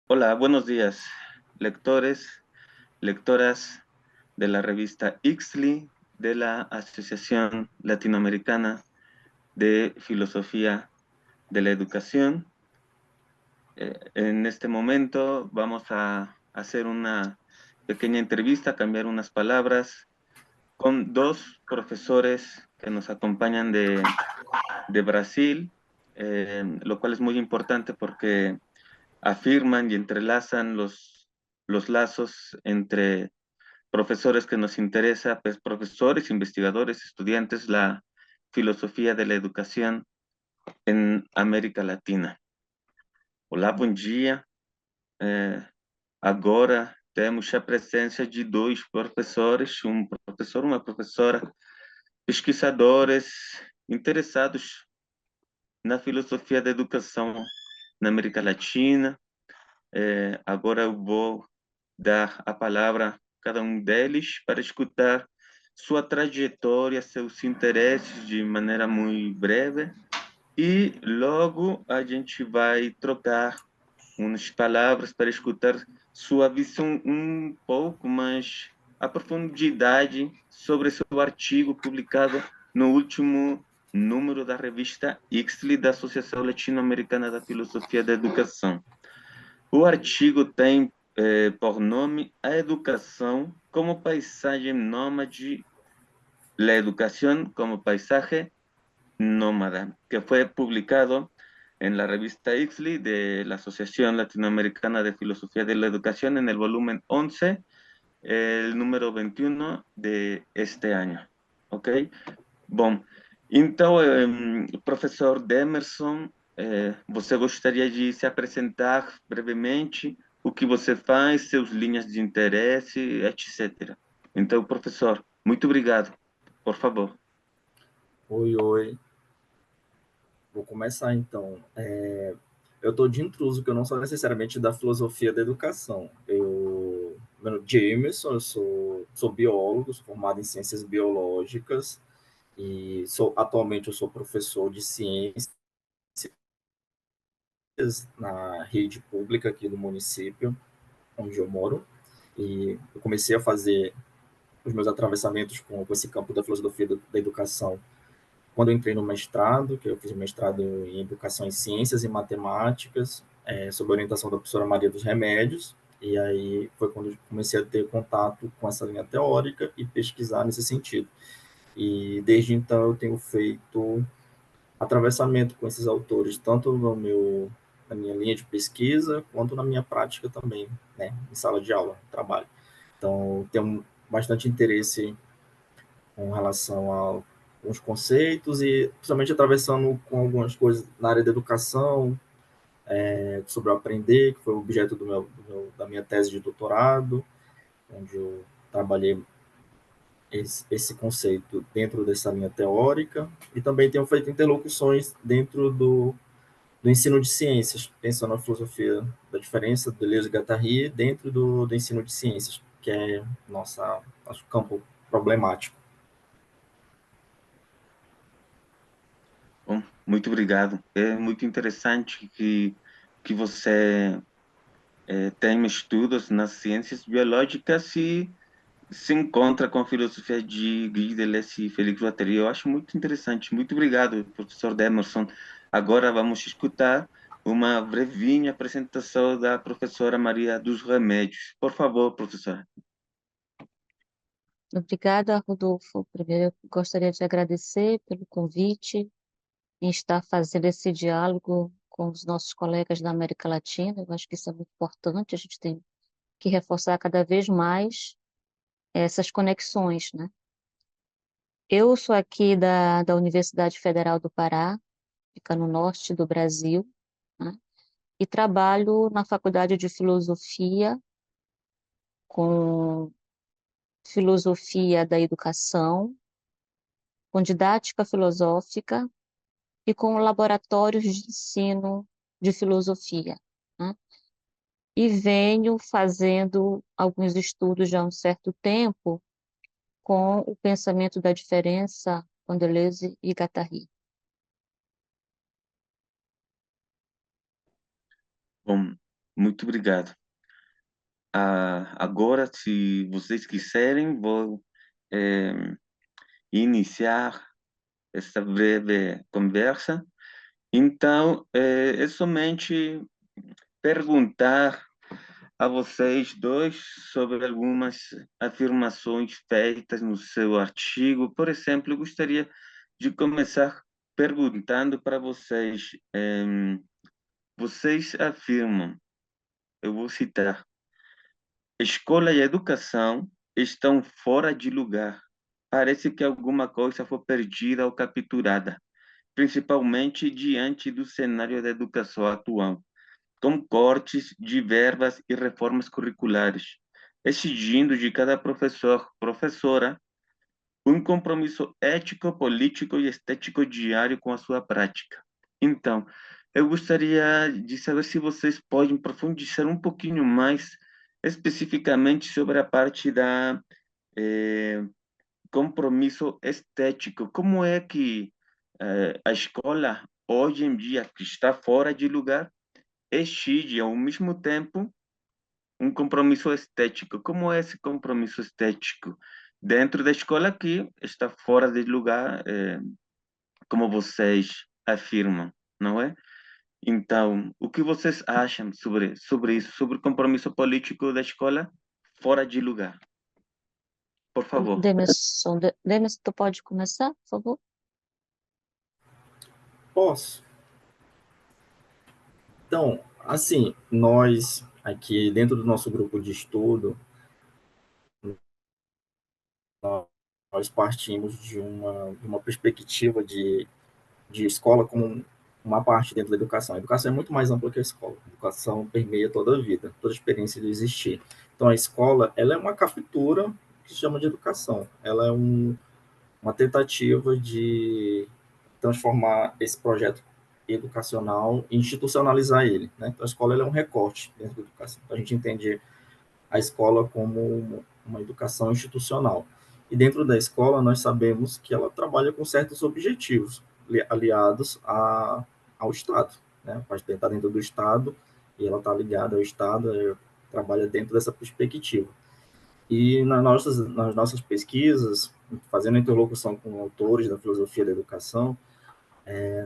Hola, buenos días, lectores, lectoras de la revista Ixtli de la Asociación Latinoamericana de Filosofía de la Educación. En este momento vamos a hacer una pequeña entrevista, cambiar unas palabras con dos profesores que nos acompañan de Brasil, lo cual es muy importante porque afirman y entrelazan los lazos entre profesores que nos interesa, pues profesores, investigadores, estudiantes, la filosofia de la educação em América Latina. Olá, bom dia. Agora temos a presença de dois professores, um professor, uma professora, pesquisadores interessados na filosofia da educação na América Latina. Agora eu vou dar a palavra a cada um deles para escutar sua trajetória, seus interesses de maneira muito breve e logo a gente vai trocar umas palavras para escutar sua visão um pouco mais a profundidade sobre seu artigo publicado no último número da revista Ixtli da Associação Latino-Americana da Filosofia da Educação. O artigo tem por nome A Educação como Paisagem Nômade, La Educación como Paisaje Nómada, que foi publicado en la revista Ixtli de la Asociación Latinoamericana de Filosofía de la Educación en el volumen 11, el número 21 de este año. Ok? Bom, então, professor Demerson, você gostaria de se apresentar brevemente, o que você faz, seus linhas de interesse, etc. Então, professor, muito obrigado. Por favor. Oi, oi. Vou começar então. Eu estou de intruso, que eu não sou necessariamente da filosofia da educação. Meu nome é Jameson, eu sou biólogo, sou formado em ciências biológicas e atualmente eu sou professor de ciências na rede pública aqui do município onde eu moro. E eu comecei a fazer os meus atravessamentos com esse campo da filosofia da educação quando eu entrei no mestrado, que eu fiz mestrado em Educação em Ciências e Matemáticas, sob a orientação da professora Maria dos Remédios, e aí foi quando eu comecei a ter contato com essa linha teórica e pesquisar nesse sentido. E desde então eu tenho feito atravessamento com esses autores, tanto na minha linha de pesquisa, quanto na minha prática também, né, em sala de aula, trabalho. Então, tenho bastante interesse com relação a alguns conceitos e principalmente atravessando com algumas coisas na área da educação, sobre o aprender, que foi o objeto da minha tese de doutorado, onde eu trabalhei esse conceito dentro dessa linha teórica, e também tenho feito interlocuções dentro do ensino de ciências, pensando na filosofia da diferença do Deleuze e Guattari dentro do ensino de ciências, que é nosso campo problemático. Bom, muito obrigado. É muito interessante que você tem estudos nas ciências biológicas e se encontra com a filosofia de Guy Deleuze e Félix Guattari. Eu acho muito interessante. Muito obrigado, professor Demerson. Agora vamos escutar uma brevinha apresentação da professora Maria dos Remédios. Por favor, professora. Obrigada, Rodolfo. Primeiro, eu gostaria de agradecer pelo convite em estar fazendo esse diálogo com os nossos colegas da América Latina. Eu acho que isso é muito importante, a gente tem que reforçar cada vez mais essas conexões, né? Eu sou aqui da Universidade Federal do Pará, fica no norte do Brasil, né? E trabalho na Faculdade de Filosofia, com filosofia da educação, com didática filosófica e com laboratórios de ensino de filosofia, né? E venho fazendo alguns estudos já há um certo tempo com o pensamento da diferença com Deleuze e Guattari. Bom, Muito obrigado. Agora, se vocês quiserem, vou iniciar essa breve conversa. Então, é somente perguntar a vocês dois sobre algumas afirmações feitas no seu artigo. Por exemplo, eu gostaria de começar perguntando para vocês. Vocês afirmam, eu vou citar: escola e educação estão fora de lugar. Parece que alguma coisa foi perdida ou capturada, principalmente diante do cenário da educação atual, com cortes de verbas e reformas curriculares, exigindo de cada professor, professora, um compromisso ético, político e estético diário com a sua prática. Então, eu gostaria de saber se vocês podem profundizar um pouquinho mais especificamente sobre a parte da compromisso estético. Como é que a escola, hoje em dia, que está fora de lugar, exige ao mesmo tempo um compromisso estético? Como é esse compromisso estético dentro da escola que está fora de lugar, como vocês afirmam, não é? Então, o que vocês acham sobre isso, sobre o compromisso político da escola fora de lugar? Por favor. Demerson, tu pode começar, por favor? Posso. Então, assim, nós aqui dentro do nosso grupo de estudo, nós partimos de uma perspectiva de escola como uma parte dentro da educação. A educação é muito mais ampla que a escola. A educação permeia toda a vida, toda a experiência de existir. Então, a escola, ela é uma captura que se chama de educação. Ela é uma tentativa de transformar esse projeto educacional e institucionalizar ele, né? Então, a escola ela é um recorte dentro da educação. Então, a gente entende a escola como uma educação institucional. E dentro da escola, nós sabemos que ela trabalha com certos objetivos aliados ao Estado, né? Pode estar dentro do Estado e ela está ligada ao Estado, trabalha dentro dessa perspectiva. E nas nossas pesquisas, fazendo interlocução com autores da filosofia da educação,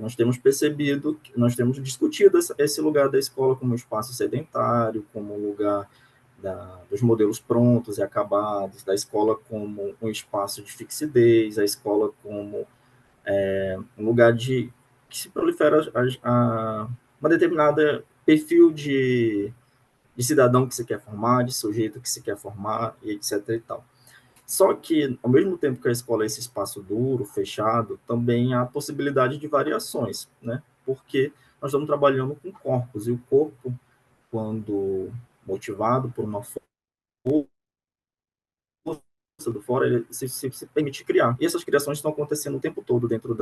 nós temos percebido, nós temos discutido esse lugar da escola como um espaço sedentário, como um lugar dos modelos prontos e acabados, da escola como um espaço de fixidez, a escola como um lugar que se prolifera uma determinada perfil de cidadão que se quer formar, de sujeito que se quer formar, e etc. e tal. Só que, ao mesmo tempo que a escola é esse espaço duro, fechado, também há possibilidade de variações, né? Porque nós estamos trabalhando com corpos, e o corpo, quando motivado por uma força do fora, ele se permite criar. E essas criações estão acontecendo o tempo todo dentro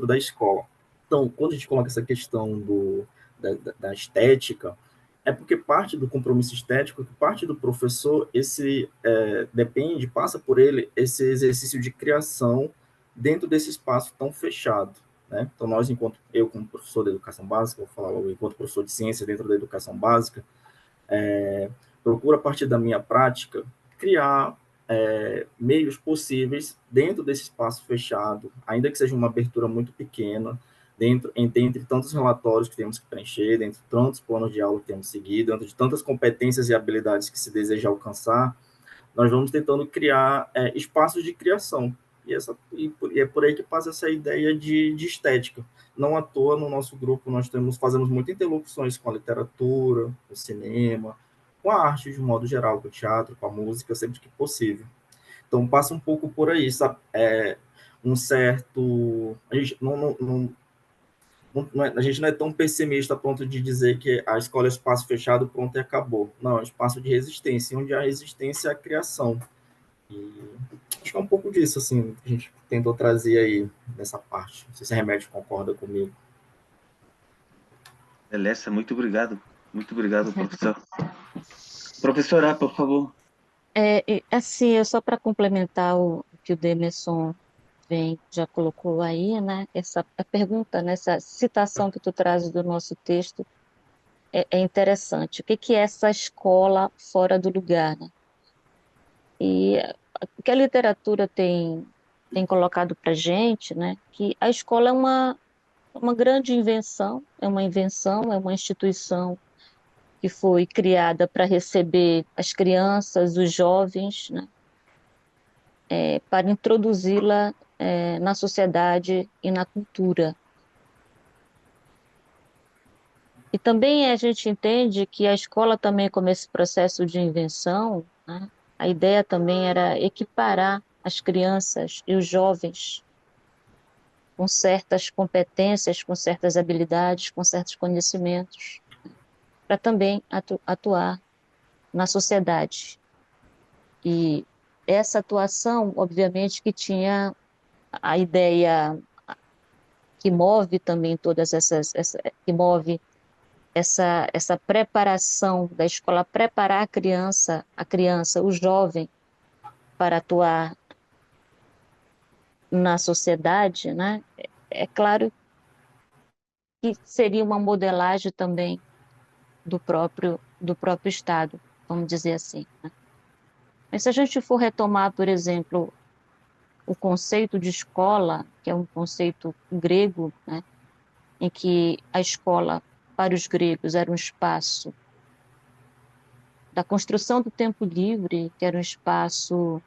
da escola. Então, quando a gente coloca essa questão da estética, é porque parte do compromisso estético, parte do professor, passa por ele esse exercício de criação dentro desse espaço tão fechado, né? Então, eu como professor da educação básica, vou falar logo, enquanto professor de ciência dentro da educação básica, procuro, a partir da minha prática, criar meios possíveis dentro desse espaço fechado, ainda que seja uma abertura muito pequena, entre tantos relatórios que temos que preencher, dentro de tantos planos de aula que temos seguido, dentro de tantas competências e habilidades que se deseja alcançar, nós vamos tentando criar espaços de criação. E é por aí que passa essa ideia de estética. Não à toa, no nosso grupo, nós fazemos muitas interlocuções com a literatura, com o cinema, com a arte de um modo geral, com o teatro, com a música, sempre que possível. Então, passa um pouco por aí, sabe? Um certo... A gente a gente não é tão pessimista a ponto de dizer que a escola é espaço fechado, pronto e acabou. Não, é um espaço de resistência, onde a resistência é a criação. E acho que é um pouco disso, assim, que a gente tentou trazer aí nessa parte. Não sei se a Remédio concorda comigo. Beleza, muito obrigado, professor. Professora, por favor. Assim, só para complementar o que o Demerson já colocou aí, né? A pergunta, nessa citação que tu trazes do nosso texto, é interessante. O que é essa escola fora do lugar, né? E o que a literatura tem colocado para a gente, né? Que a escola é uma grande invenção, é uma instituição que foi criada para receber as crianças, os jovens, né? Para introduzi-la na sociedade e na cultura. E também a gente entende que a escola também, como esse processo de invenção, né, a ideia também era equiparar as crianças e os jovens com certas competências, com certas habilidades, com certos conhecimentos, para também atuar na sociedade. E essa atuação, obviamente, que tinha a ideia que move também que move essa preparação da escola, preparar a criança, o jovem, para atuar na sociedade, né? É claro que seria uma modelagem também do próprio Estado, vamos dizer assim, né? Mas se a gente for retomar, por exemplo, o conceito de escola, que é um conceito grego, né? Em que a escola, para os gregos, era um espaço da construção do tempo livre, que era um espaço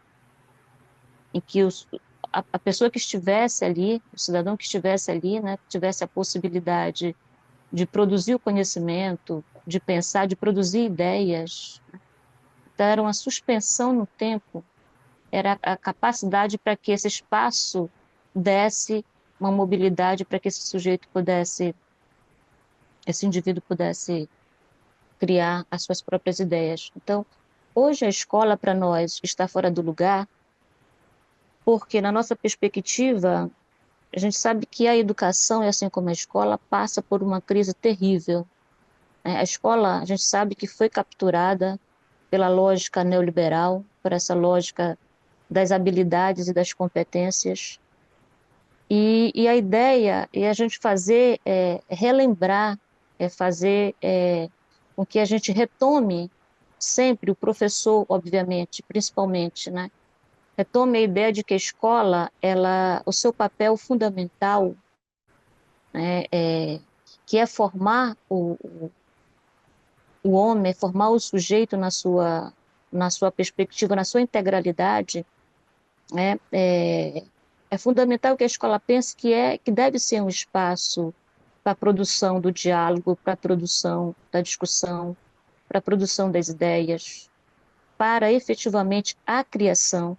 em que a pessoa que estivesse ali, o cidadão que estivesse ali, né, tivesse a possibilidade de produzir o conhecimento, de pensar, de produzir ideias. Então, era uma suspensão no tempo, era a capacidade para que esse espaço desse uma mobilidade para que esse indivíduo pudesse criar as suas próprias ideias. Então, hoje a escola para nós está fora do lugar, porque na nossa perspectiva, a gente sabe que a educação, e assim como a escola, passa por uma crise terrível, né? A escola, a gente sabe que foi capturada pela lógica neoliberal, por essa lógica das habilidades e das competências. E a ideia é a gente fazer, relembrar, fazer com que a gente retome sempre o professor, obviamente, principalmente, né? Retome a ideia de que a escola, o seu papel fundamental, né, que é formar o homem, formar o sujeito na sua perspectiva, na sua integralidade, né, é fundamental que a escola pense que deve ser um espaço para a produção do diálogo, para a produção da discussão, para a produção das ideias, para efetivamente a criação.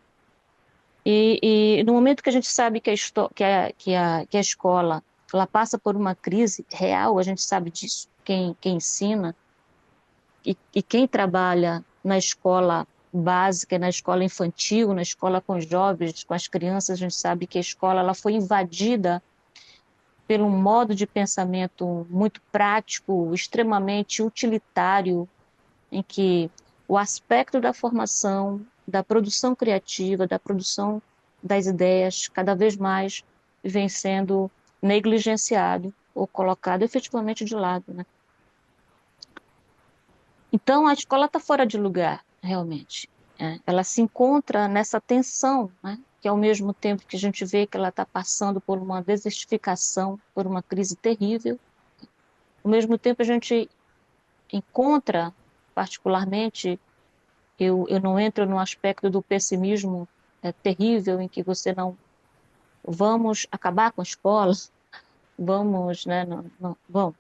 E no momento que a gente sabe que a escola ela passa por uma crise real, a gente sabe disso, quem ensina e quem trabalha na escola básica, na escola infantil, na escola com os jovens, com as crianças, a gente sabe que a escola ela foi invadida por um modo de pensamento muito prático, extremamente utilitário, em que o aspecto da formação, da produção criativa, da produção das ideias, cada vez mais vem sendo negligenciado ou colocado efetivamente de lado, né? Então, a escola está fora de lugar, realmente. Ela se encontra nessa tensão, né? Que ao mesmo tempo que a gente vê que ela está passando por uma desertificação, por uma crise terrível, ao mesmo tempo a gente encontra, particularmente, eu não entro no aspecto do pessimismo terrível, em que você não vamos acabar com a escola, vamos, né? Não, não, bom,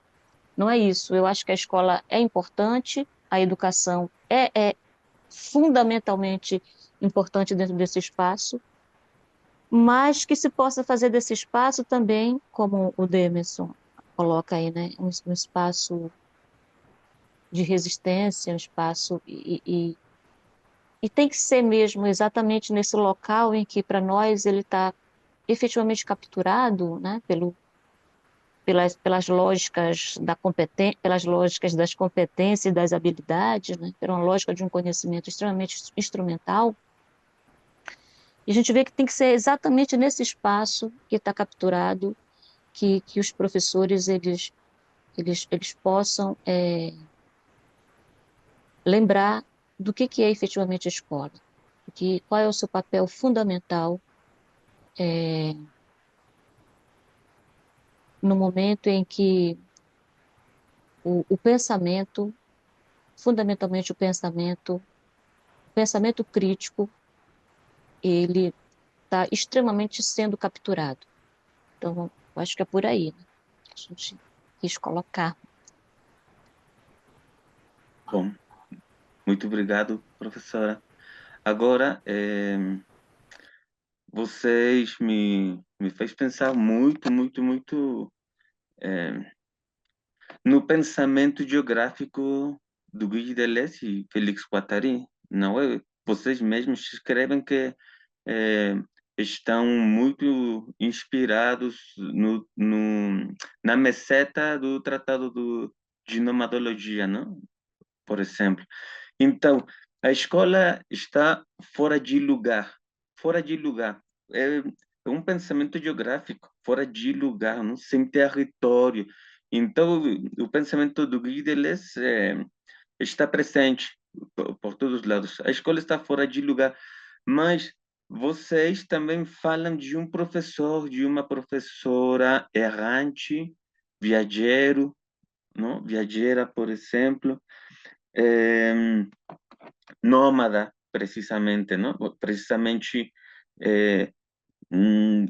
não é isso. Eu acho que a escola é importante, a educação é fundamentalmente importante dentro desse espaço, mas que se possa fazer desse espaço também, como o Demerson coloca aí, né? Um espaço de resistência, um espaço e tem que ser mesmo exatamente nesse local em que, para nós, ele está efetivamente capturado, né, pelas lógicas pelas lógicas das competências e das habilidades, né, pela lógica de um conhecimento extremamente instrumental. E a gente vê que tem que ser exatamente nesse espaço que está capturado que os professores eles eles possam lembrar do que é efetivamente a escola, qual é o seu papel fundamental no momento em que o pensamento, fundamentalmente o pensamento crítico, ele está extremamente sendo capturado. Então, eu acho que é por aí, né? Que a gente quis colocar. Bom, muito obrigado, professora. Agora, vocês me fez pensar muito no pensamento geográfico do Guy Deleuze e Félix Guattari, não é? Vocês mesmos escrevem que eh, estão muito inspirados na meseta do Tratado de Nomadologia, não? Por exemplo. Então, a escola está fora de lugar, fora de lugar. É um pensamento geográfico, fora de lugar, não sem território. Então, o pensamento do Guy Deleuze está presente por todos os lados. A escola está fora de lugar, mas vocês também falam de um professor, de uma professora errante, viajeiro, não? Viajeira, por exemplo, nômada, precisamente, não? Precisamente,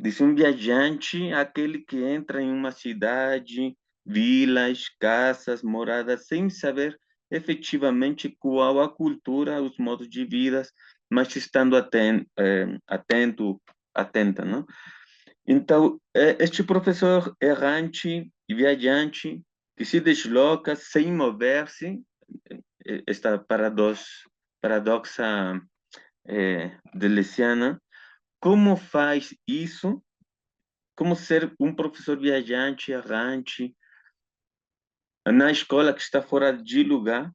diz um viajante, aquele que entra em uma cidade, vilas, casas, moradas, sem saber efetivamente qual a cultura, os modos de vida, mas estando atento, atenta, não? Então, este professor errante e viajante que se desloca sem mover-se, esta paradoxa deleuziana, como faz isso? Como ser um professor viajante, errante, na escola que está fora de lugar,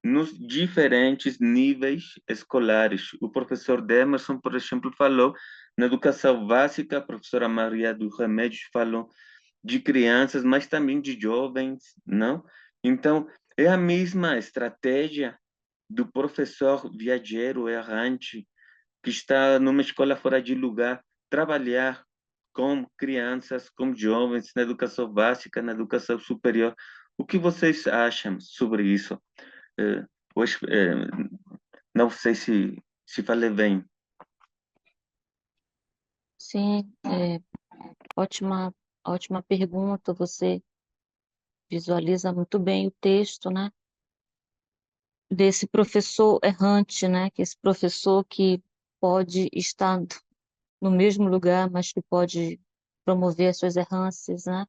nos diferentes níveis escolares. O professor Demerson, por exemplo, falou na educação básica, a professora Maria do Remédio falou de crianças, mas também de jovens, não? Então, é a mesma estratégia do professor viajeiro, errante, que está numa escola fora de lugar, trabalhar com crianças, com jovens, na educação básica, na educação superior. O que vocês acham sobre isso? Eh, hoje, não sei se falei bem. Sim, ótima pergunta. Você visualiza muito bem o texto, né? Desse professor errante, né? Que esse professor que pode estar no mesmo lugar, mas que pode promover as suas errâncias, né?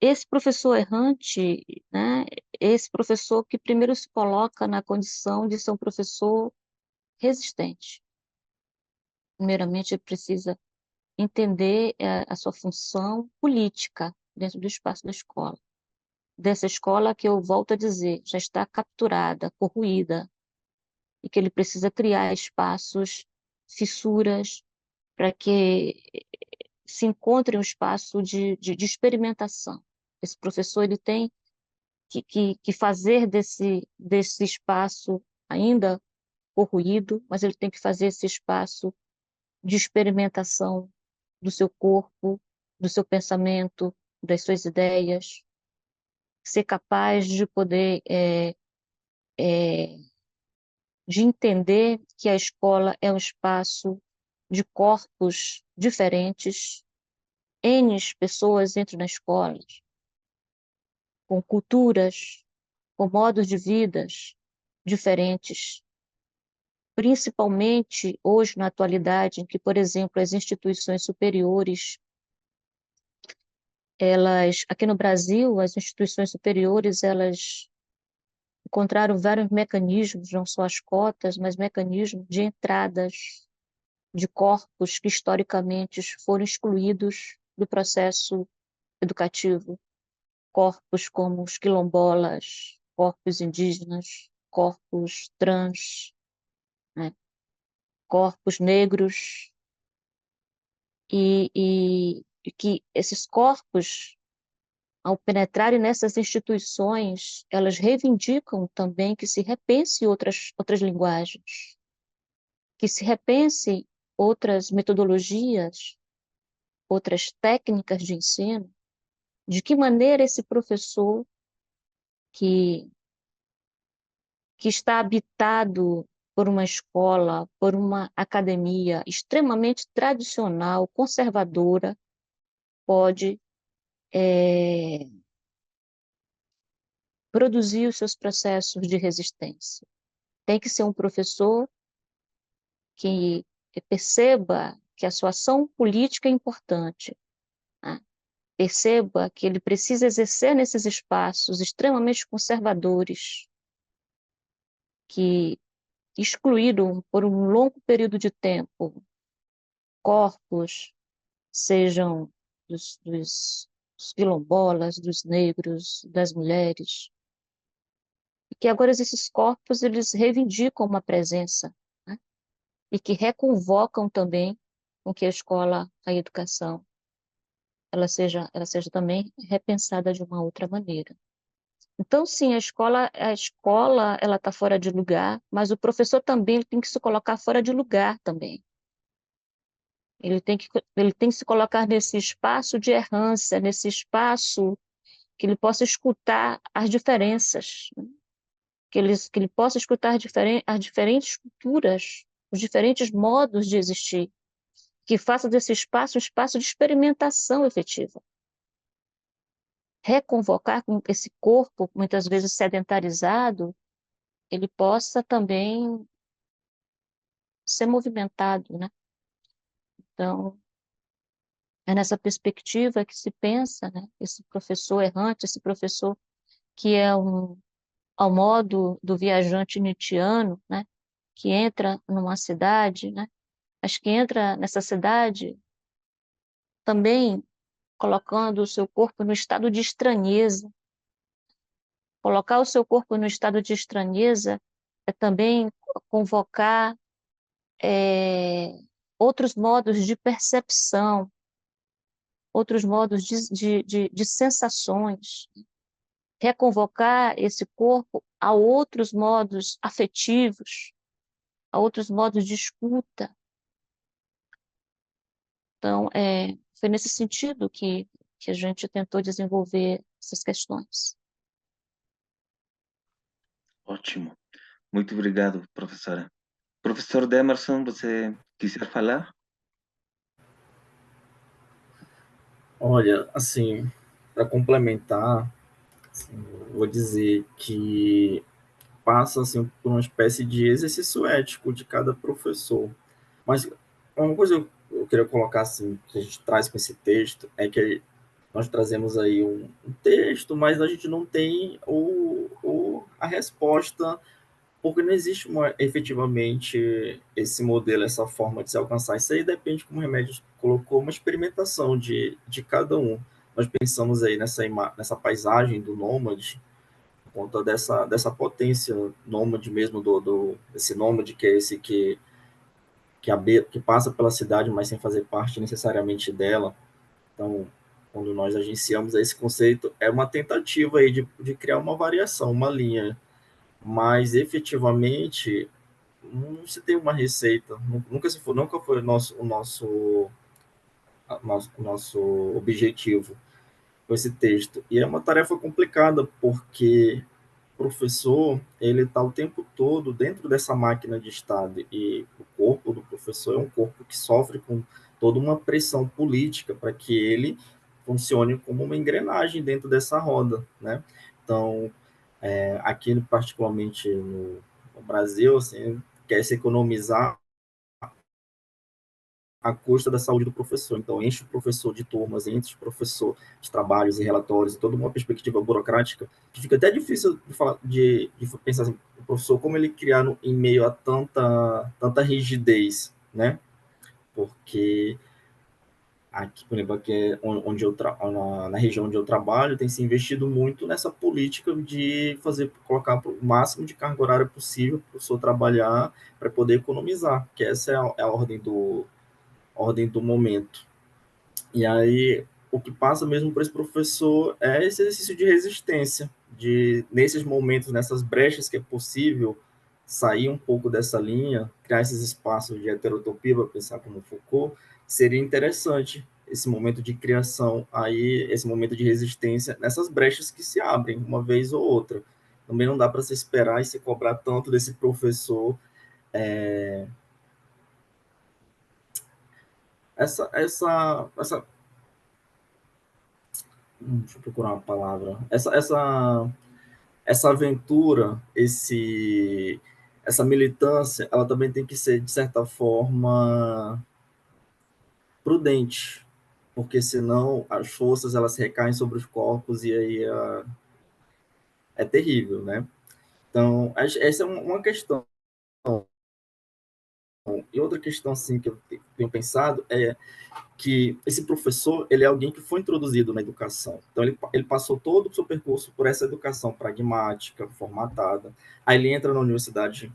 Esse professor errante, né? Esse professor que primeiro se coloca na condição de ser um professor resistente. Primeiramente, ele precisa entender a sua função política dentro do espaço da escola. Dessa escola que eu volto a dizer, já está capturada, corroída, e que ele precisa criar espaços, fissuras, para que se encontre um espaço de experimentação. Esse professor ele tem que fazer desse espaço ainda corroído, mas ele tem que fazer esse espaço de experimentação do seu corpo, do seu pensamento, das suas ideias, ser capaz de poder de entender que a escola é um espaço de corpos diferentes, N pessoas entram na escola, com culturas, com modos de vidas diferentes, principalmente hoje na atualidade, em que, por exemplo, as instituições superiores, aqui no Brasil, as instituições superiores, elas encontraram vários mecanismos, não só as cotas, mas mecanismos de entradas de corpos que historicamente foram excluídos do processo educativo, corpos como os quilombolas, corpos indígenas, corpos trans, né? Corpos negros, e que esses corpos ao penetrarem nessas instituições, elas reivindicam também que se repense outras linguagens, que se repense outras metodologias, outras técnicas de ensino, de que maneira esse professor que, que está habitado por uma escola, por uma academia extremamente tradicional, conservadora, pode produzir os seus processos de resistência. Tem que ser um professor que perceba que a sua ação política é importante, né? Perceba que ele precisa exercer nesses espaços extremamente conservadores, que excluíram por um longo período de tempo corpos, sejam dos quilombolas, dos negros, das mulheres, e que agora esses corpos eles reivindicam uma presença, né? E que reconvocam também com que a escola, a educação, ela seja também repensada de uma outra maneira. Então, sim, a escola ela está fora de lugar, mas o professor também tem que se colocar fora de lugar também. Ele tem que se colocar nesse espaço de errância, nesse espaço que ele possa escutar as diferenças, né? Que ele possa escutar as diferentes culturas, os diferentes modos de existir, que faça desse espaço um espaço de experimentação efetiva. Reconvocar com esse corpo, muitas vezes sedentarizado, ele possa também ser movimentado, né? Então, é nessa perspectiva que se pensa, né? Esse professor errante, esse professor que é ao modo do viajante nietzschiano, né? Que entra numa cidade, né? Mas que entra nessa cidade também colocando o seu corpo no estado de estranheza. Colocar o seu corpo no estado de estranheza é também convocar outros modos de percepção, outros modos de sensações, reconvocar esse corpo a outros modos afetivos, a outros modos de escuta. Então, foi nesse sentido que a gente tentou desenvolver essas questões. Ótimo. Muito obrigado, professora. Professor Demerson, você quiser falar? Olha, assim, para complementar, assim, vou dizer que passa assim, por uma espécie de exercício ético de cada professor. Mas uma coisa que eu queria colocar assim, que a gente traz com esse texto, é que nós trazemos aí um texto, mas a gente não tem a resposta, porque não existe efetivamente esse modelo, essa forma de se alcançar. Isso aí depende, como o Remédio colocou, uma experimentação de cada um. Nós pensamos aí nessa paisagem do nômade, por conta dessa potência nômade mesmo, esse nômade que é esse que passa pela cidade, mas sem fazer parte necessariamente dela. Então, quando nós agenciamos esse conceito, é uma tentativa aí de criar uma variação, uma linha, mas efetivamente não se tem uma receita, nunca foi o nosso objetivo com esse texto. E é uma tarefa complicada, porque o professor, ele está o tempo todo dentro dessa máquina de Estado, e o corpo do professor é um corpo que sofre com toda uma pressão política para que ele funcione como uma engrenagem dentro dessa roda, né? Então, aqui particularmente no Brasil, assim, quer se economizar à custa da saúde do professor. Então, enche o professor de turmas, enche o professor de trabalhos e relatórios, e toda uma perspectiva burocrática, que fica até difícil de falar, de pensar assim, o professor, como ele criar em meio a tanta rigidez, né? Porque aqui, por exemplo, aqui onde na região onde eu trabalho, tem se investido muito nessa política de colocar o máximo de carga horária possível para o professor trabalhar, para poder economizar, que essa é a ordem do momento. E aí o que passa mesmo para esse professor é esse exercício de resistência, de, nesses momentos, nessas brechas que é possível sair um pouco dessa linha, criar esses espaços de heterotopia, para pensar como Foucault, seria interessante esse momento de criação, aí esse momento de resistência, nessas brechas que se abrem uma vez ou outra. Também não dá para se esperar e se cobrar tanto desse professor. Essa deixa eu procurar uma palavra. Essa aventura, essa militância, ela também tem que ser, de certa forma, prudente, porque senão as forças elas recaem sobre os corpos e aí é terrível, né? Então, essa é uma questão. E outra questão, assim, que eu tenho pensado é que esse professor, ele é alguém que foi introduzido na educação. Então, ele passou todo o seu percurso por essa educação pragmática, formatada. Aí ele entra na universidade,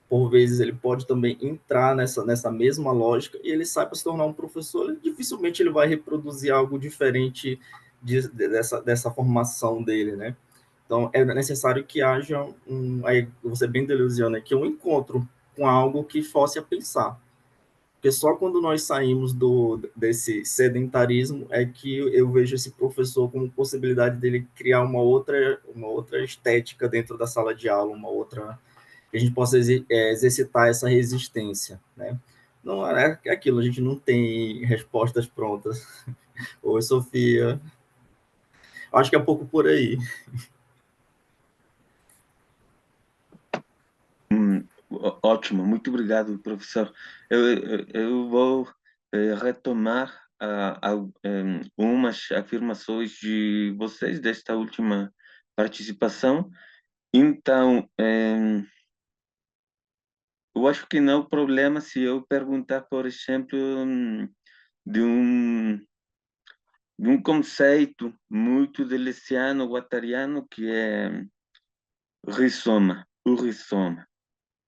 por vezes ele pode também entrar nessa mesma lógica e ele sai para se tornar um professor, dificilmente ele vai reproduzir algo diferente dessa formação dele, né? Então, é necessário que haja aí você bem delusionando aqui, um encontro com algo que force a pensar. Porque só quando nós saímos desse sedentarismo é que eu vejo esse professor como possibilidade dele criar uma outra estética dentro da sala de aula, uma outra que a gente possa exercitar essa resistência, né? Não é aquilo, a gente não tem respostas prontas. Oi, Sofia. Acho que é um pouco por aí. Ótimo, muito obrigado, professor. Eu vou retomar umas afirmações de vocês desta última participação. Então, eu acho que não há problema se eu perguntar, por exemplo, de um, de um conceito muito deleuziano, guattariano, que é o rizoma.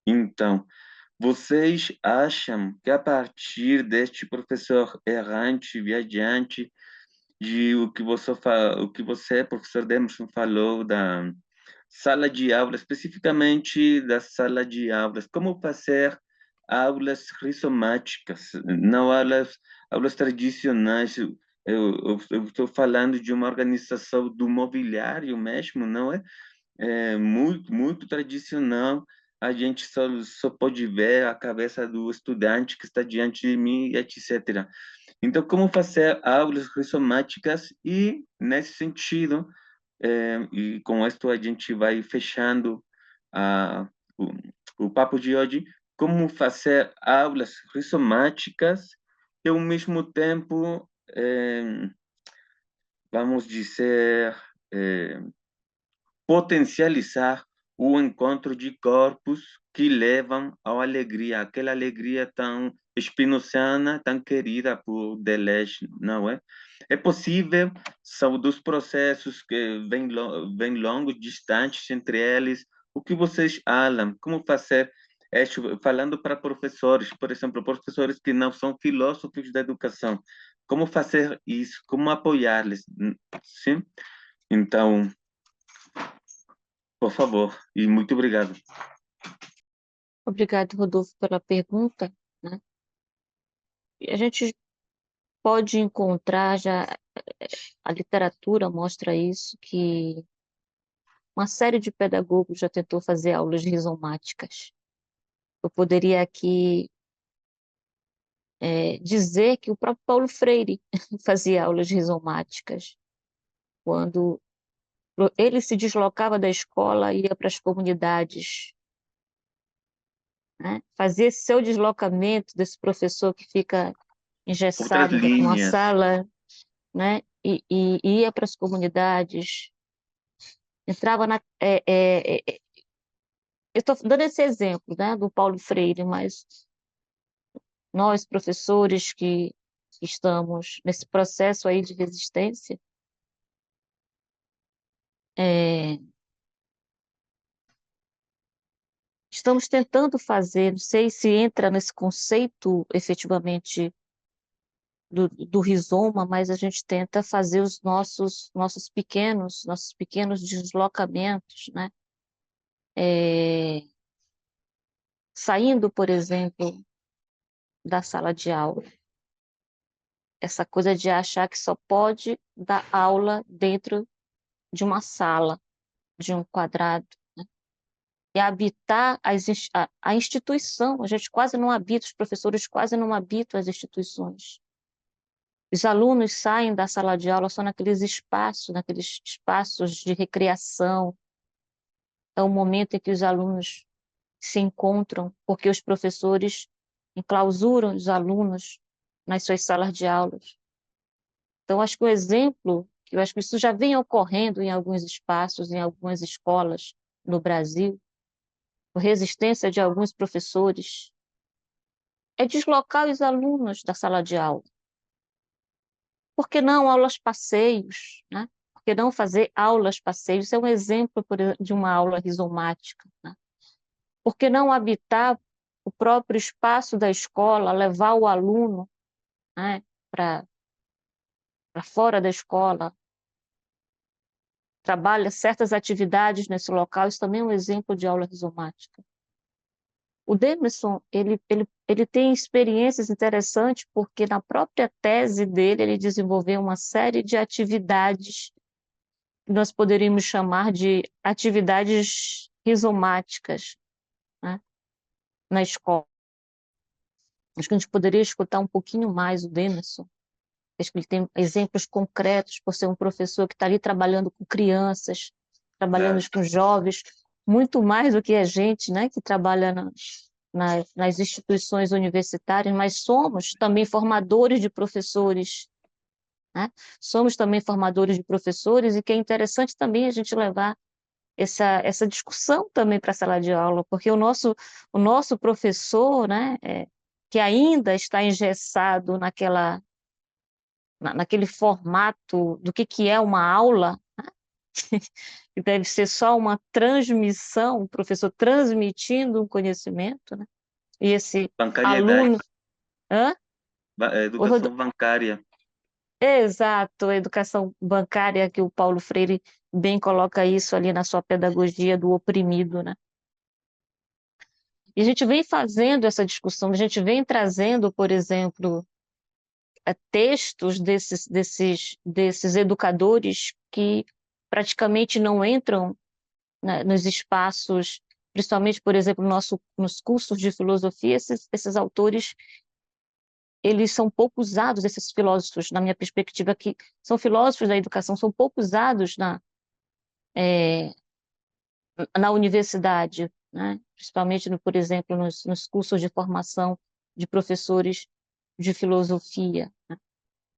Então, vocês acham que a partir deste professor errante, viajante, de o que você, professor Demerson, falou da sala de aula, especificamente da sala de aulas, como fazer aulas rizomáticas, não aulas tradicionais. Eu estou falando de uma organização do mobiliário mesmo, não é? É muito tradicional. A gente só pode ver a cabeça do estudante que está diante de mim, etc. Então, como fazer aulas rizomáticas e, nesse sentido, e com isso a gente vai fechando a, o, o papo de hoje, como fazer aulas rizomáticas e, ao mesmo tempo, vamos dizer, potencializar o encontro de corpos que levam à alegria, aquela alegria tão espinociana, tão querida por Deleuze, não é? É possível, são dos processos que vêm longos, distantes entre eles. O que vocês falam? Como fazer? Falando para professores, por exemplo, professores que não são filósofos da educação, como fazer isso? Como apoiá-los? Sim? Então, por favor, e muito obrigado. Obrigado, Rodolfo, pela pergunta, né? A gente pode encontrar já, a literatura mostra isso, que uma série de pedagogos já tentou fazer aulas rizomáticas. Eu poderia aqui dizer que o próprio Paulo Freire fazia aulas rizomáticas, quando ele se deslocava da escola e ia para as comunidades, né? Fazia esse seu deslocamento desse professor que fica Outras engessado numa linhas. sala, né? E ia para as comunidades, entrava na. Eu estou dando esse exemplo, né, do Paulo Freire, mas nós, professores que estamos nesse processo aí de resistência, é, estamos tentando fazer, não sei se entra nesse conceito efetivamente do rizoma, mas a gente tenta fazer os nossos pequenos deslocamentos, né? Saindo, por exemplo, da sala de aula. Essa coisa de achar que só pode dar aula dentro de uma sala, de um quadrado, né? E habitar a instituição. A gente quase não habita, os professores quase não habitam as instituições. Os alunos saem da sala de aula só naqueles espaços de recreação. É o momento em que os alunos se encontram, porque os professores enclausuram os alunos nas suas salas de aulas. Então, acho que o exemplo, que eu acho que isso já vem ocorrendo em alguns espaços, em algumas escolas no Brasil, a resistência de alguns professores, é deslocar os alunos da sala de aula. Por que não aulas passeios, né? Por que não fazer aulas passeios? Isso é um exemplo de uma aula rizomática, né? Por que não habitar o próprio espaço da escola, levar o aluno, né, para fora da escola, trabalha certas atividades nesse local? Isso também é um exemplo de aula rizomática. O Demerson, ele tem experiências interessantes, porque na própria tese dele, ele desenvolveu uma série de atividades que nós poderíamos chamar de atividades rizomáticas, né, na escola. Acho que a gente poderia escutar um pouquinho mais o Demerson. Acho que ele tem exemplos concretos, por ser um professor que está ali trabalhando com crianças, trabalhando com jovens, muito mais do que a gente, né, que trabalha nas instituições universitárias, mas somos também formadores de professores, né? Somos também formadores de professores, e que é interessante também a gente levar essa discussão também para a sala de aula, porque o nosso professor, né, que ainda está engessado naquele formato do que é uma aula, né? Que deve ser só uma transmissão, o professor transmitindo um conhecimento, né? E esse Bancariedade, aluno... Hã? educação bancária. Exato, a educação bancária, que o Paulo Freire bem coloca isso ali na sua pedagogia do oprimido, né? E a gente vem fazendo essa discussão, a gente vem trazendo, por exemplo, textos desses educadores que praticamente não entram, né, nos espaços, principalmente, por exemplo, nos cursos de filosofia. Esses autores, eles são pouco usados, esses filósofos, na minha perspectiva, que são filósofos da educação, são pouco usados na universidade, né? Principalmente, por exemplo, nos cursos de formação de professores de filosofia, né?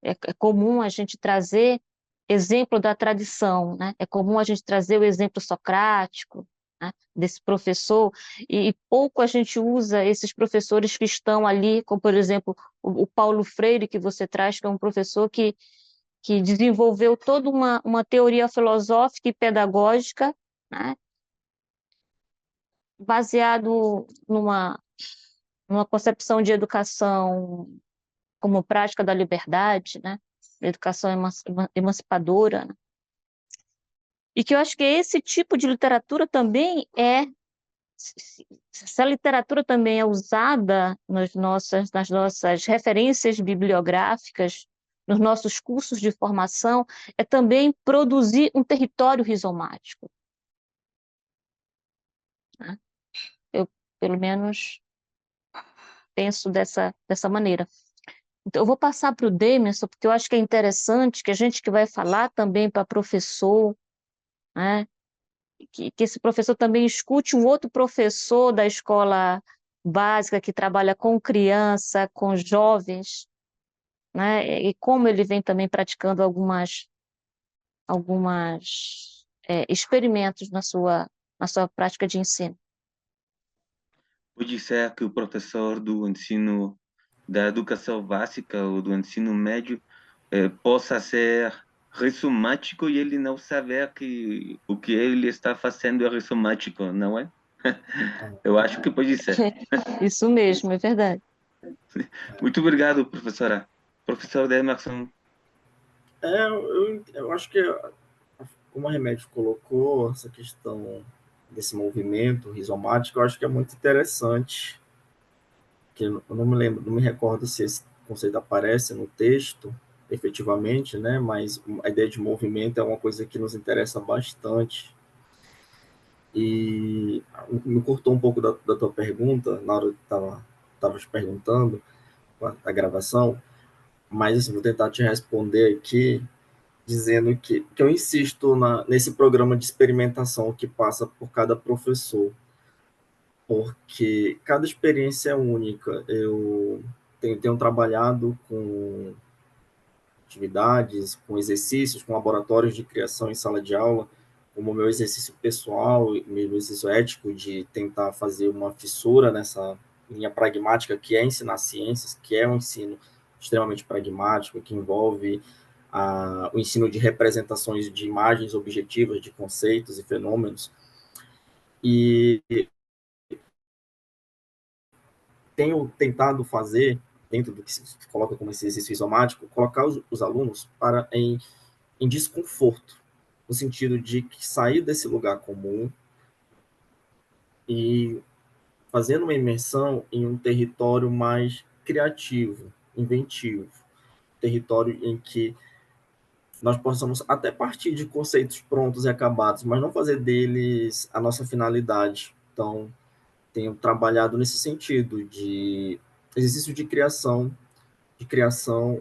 É comum a gente trazer exemplo da tradição, né? É comum a gente trazer o exemplo socrático, né, desse professor, e pouco a gente usa esses professores que estão ali, como, por exemplo, o Paulo Freire, que você traz, que é um professor que desenvolveu toda uma teoria filosófica e pedagógica, né, baseado numa concepção de educação como prática da liberdade, né, educação emancipadora, né? E que eu acho que esse tipo de literatura também se a literatura também é usada nas nossas referências bibliográficas, nos nossos cursos de formação, é também produzir um território rizomático, né? Eu, pelo menos, penso dessa maneira. Então, eu vou passar para o Demerson, porque eu acho que é interessante que a gente que vai falar também para professor, né, que esse professor também escute um outro professor da escola básica que trabalha com criança, com jovens, né, e como ele vem também praticando algumas experimentos na sua prática de ensino. Pode ser que o professor do ensino da educação básica ou do ensino médio possa ser rizomático e ele não saber que o que ele está fazendo é rizomático, não é? Eu acho que pode ser. Isso mesmo, é verdade. Muito obrigado, professora. Professor Emerson, Eu acho que, como a Remédio colocou, essa questão desse movimento rizomático, eu acho que é muito interessante, que eu não me lembro, não me recordo se esse conceito aparece no texto, efetivamente, né? Mas a ideia de movimento é uma coisa que nos interessa bastante. E me cortou um pouco da tua pergunta, na hora que estava te perguntando, a gravação, mas assim, vou tentar te responder aqui, dizendo que eu insisto nesse programa de experimentação que passa por cada professor, porque cada experiência é única. Eu tenho trabalhado com atividades, com exercícios, com laboratórios de criação em sala de aula, como o meu exercício pessoal, meu exercício ético de tentar fazer uma fissura nessa linha pragmática que é ensinar ciências, que é um ensino extremamente pragmático, que envolve o ensino de representações de imagens objetivas, de conceitos e fenômenos. E tenho tentado fazer, dentro do que se coloca como esse exercício isomático, colocar os alunos em desconforto, no sentido de que sair desse lugar comum e fazendo uma imersão em um território mais criativo, inventivo, território em que nós possamos até partir de conceitos prontos e acabados, mas não fazer deles a nossa finalidade. Então, tenho trabalhado nesse sentido de exercício de criação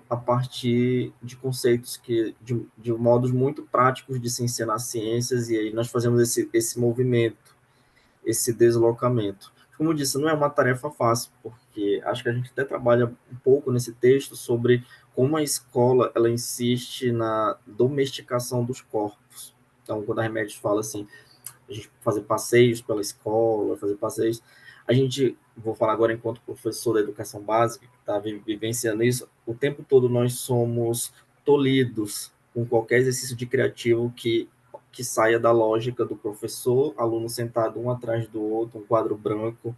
a partir de conceitos de modos muito práticos de se ensinar ciências, e aí nós fazemos esse movimento, esse deslocamento. Como eu disse, não é uma tarefa fácil, porque acho que a gente até trabalha um pouco nesse texto sobre como a escola ela insiste na domesticação dos corpos. Então, quando a Remédios fala assim, a gente fazer passeios pela escola, fazer passeios, a gente, vou falar agora enquanto professor da educação básica, que está vivenciando isso, o tempo todo nós somos tolhidos com qualquer exercício de criativo que saia da lógica do professor, aluno sentado um atrás do outro, um quadro branco.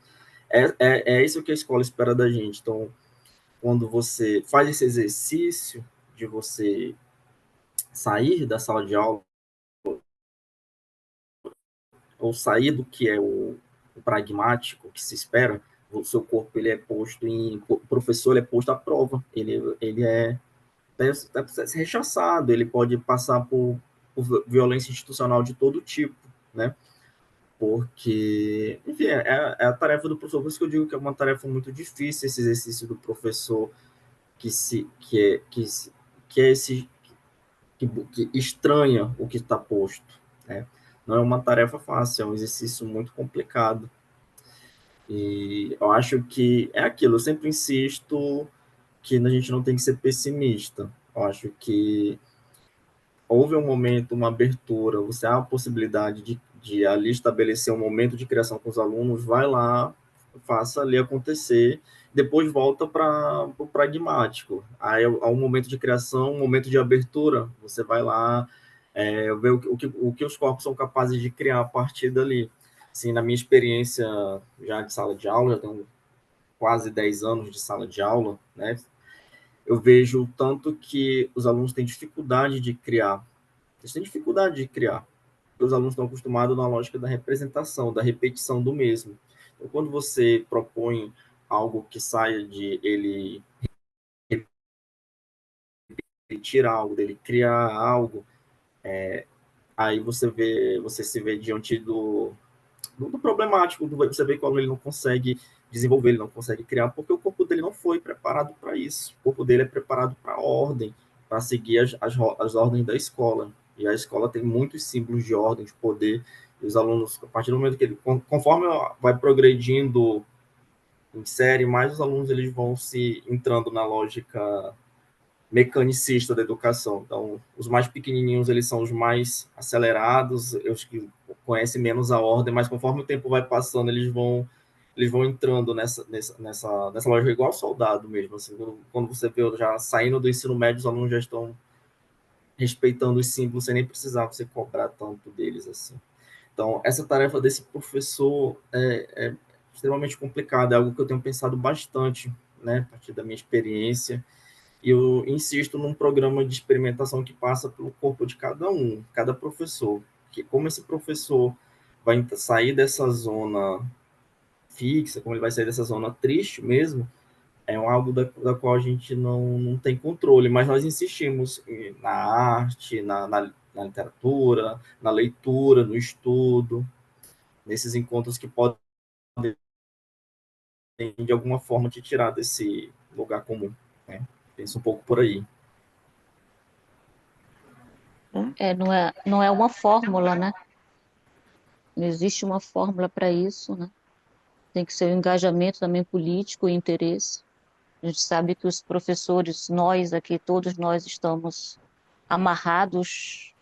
É isso que a escola espera da gente. Então, quando você faz esse exercício de você sair da sala de aula, ou sair do que é o pragmático que se espera, o seu corpo ele é posto o professor ele é posto à prova, ele deve ser rechaçado, ele pode passar por violência institucional de todo tipo, né? Porque, enfim, é a tarefa do professor, por isso que eu digo que é uma tarefa muito difícil esse exercício do professor que é esse que estranha o que está posto, né? Não é uma tarefa fácil, é um exercício muito complicado. E eu acho que é aquilo, eu sempre insisto que a gente não tem que ser pessimista. Eu acho que houve um momento, uma abertura, você há a possibilidade de ali estabelecer um momento de criação com os alunos, vai lá, faça ali acontecer, depois volta para o pragmático. Aí há um momento de criação, um momento de abertura, você vai lá, ver o que os corpos são capazes de criar a partir dali. Assim, na minha experiência já de sala de aula, já tenho quase 10 anos de sala de aula, né? Eu vejo tanto que os alunos têm dificuldade de criar. Eles têm dificuldade de criar. Os alunos estão acostumados na lógica da representação, da repetição do mesmo. Então, quando você propõe algo que saia de ele repetir algo, dele criar algo, aí você se vê diante do problemático, você vê que o aluno ele não consegue desenvolver, ele não consegue criar, porque o corpo dele não foi preparado para isso. O corpo dele é preparado para a ordem, para seguir as ordens da escola. E a escola tem muitos símbolos de ordem, de poder, e os alunos, a partir do momento que ele, conforme vai progredindo em série, mais os alunos eles vão se entrando na lógica mecanicista da educação. Então, os mais pequenininhos, eles são os mais acelerados, os que conhecem menos a ordem, mas conforme o tempo vai passando, eles vão entrando nessa lógica igual soldado mesmo. Assim, quando você vê já saindo do ensino médio, os alunos já estão respeitando os símbolos sem nem precisar você cobrar tanto deles assim. Então, essa tarefa desse professor é extremamente complicada, é algo que eu tenho pensado bastante, né, a partir da minha experiência, E eu insisto num programa de experimentação que passa pelo corpo de cada um, cada professor. Que como esse professor vai sair dessa zona fixa, como ele vai sair dessa zona triste mesmo, é algo da qual a gente não tem controle, mas nós insistimos na arte, na literatura, na leitura, no estudo, nesses encontros que podem, de alguma forma, te tirar desse lugar comum. Né? Penso um pouco por aí. Bom, Não é uma fórmula, né? Não existe uma fórmula para isso, né? Tem que ser um engajamento também político e interesse. A gente sabe que os professores, nós aqui, todos nós estamos amarrados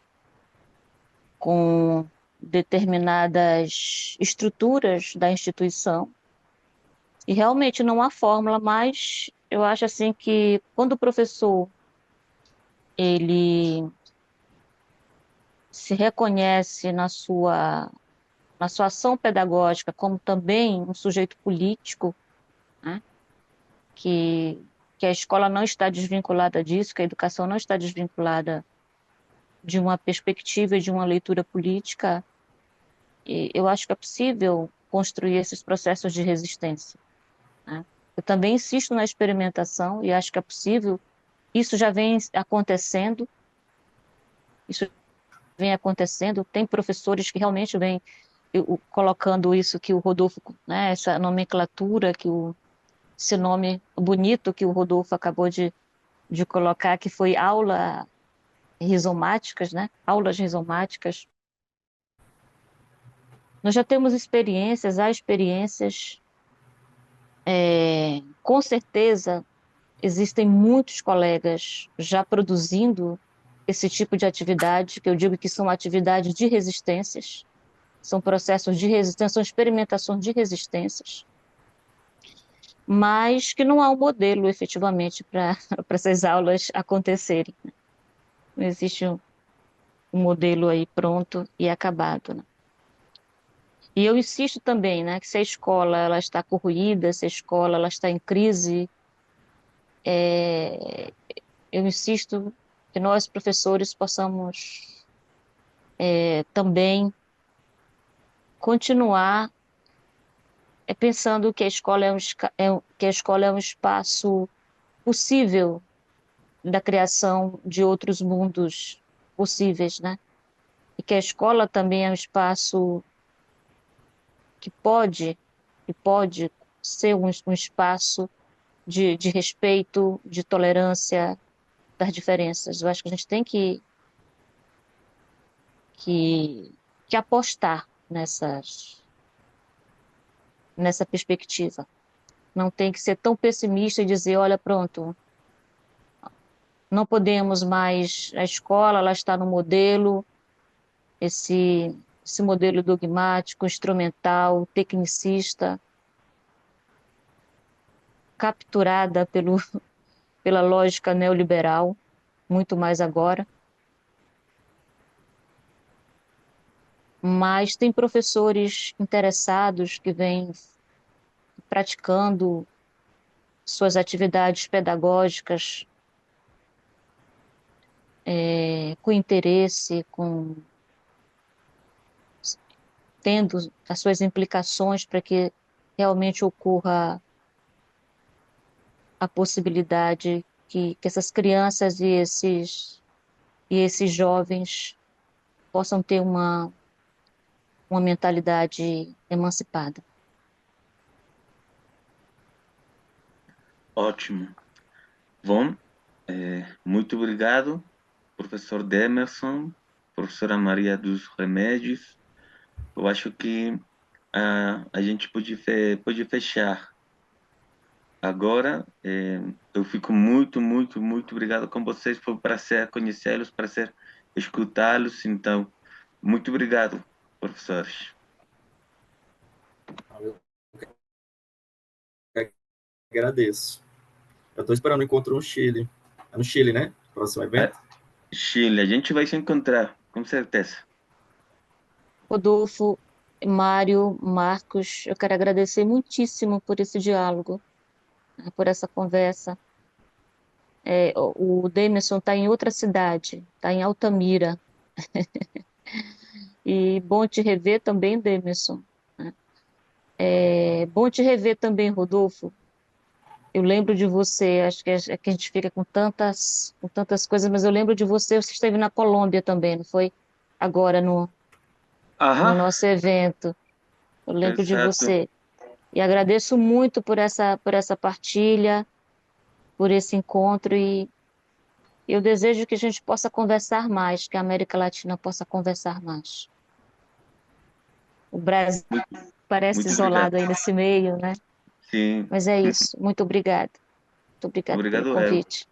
com determinadas estruturas da instituição. E realmente não há fórmula, mas eu acho assim que quando o professor ele se reconhece na sua ação pedagógica como também um sujeito político, né? que, que a escola não está desvinculada disso, que a educação não está desvinculada de uma perspectiva e de uma leitura política, e eu acho que é possível construir esses processos de resistência. Né? Eu também insisto na experimentação e acho que é possível. Isso já vem acontecendo, isso vem acontecendo. Tem professores que realmente vêm colocando isso que o Rodolfo, né, essa nomenclatura, esse nome bonito que o Rodolfo acabou de colocar, que foi aula rizomáticas, né? Aulas rizomáticas. Nós já temos experiências, há experiências, com certeza existem muitos colegas já produzindo esse tipo de atividade, que eu digo que são atividades de resistências, são processos de resistência, são experimentações de resistências, mas que não há um modelo efetivamente para essas aulas acontecerem. Não existe um modelo aí pronto e acabado, né? E eu insisto também, né, que se a escola ela está corroída, se a escola ela está em crise, é, eu insisto que nós, professores, possamos também continuar pensando que a escola que a escola é um espaço possível da criação de outros mundos possíveis, né? E que a escola também é um espaço que pode ser um espaço de respeito, de tolerância das diferenças. Eu acho que a gente tem que, que apostar nessa perspectiva. Não tem que ser tão pessimista e dizer, olha, pronto, não podemos mais, a escola ela está no modelo, esse modelo dogmático, instrumental, tecnicista, capturada pela lógica neoliberal, muito mais agora. Mas tem professores interessados que vêm praticando suas atividades pedagógicas com interesse, tendo as suas implicações para que realmente ocorra a possibilidade que essas crianças e esses jovens possam ter uma mentalidade emancipada. ótimo. Bom, muito obrigado, professor Demerson, professora Maria dos Remédios. Eu acho que a gente pode fechar agora. Eu fico muito, muito, muito obrigado com vocês. Foi um prazer conhecê-los, prazer escutá-los. Então, muito obrigado, professores. Eu agradeço. Eu estou esperando o encontro no Chile. É no Chile, né? Próximo A evento. Chile, a gente vai se encontrar, com certeza. Rodolfo, Mário, Marcos, eu quero agradecer muitíssimo por esse diálogo, né, por essa conversa. O Demerson está em outra cidade, está em Altamira. E bom te rever também, Demerson, né? Bom te rever também, Rodolfo. Eu lembro de você, acho que que a gente fica com tantas coisas, mas eu lembro de você, você esteve na Colômbia também, não foi? Agora no Aham, nosso evento. Eu lembro de exato. você. E agradeço muito por essa partilha, por esse encontro, e eu desejo que a gente possa conversar mais, que a América Latina possa conversar mais. O Brasil Muito, parece muito isolado obrigado. aí nesse meio, né? Sim, Mas é isso. Muito obrigada. Muito obrigada pelo obrigado, eu. convite.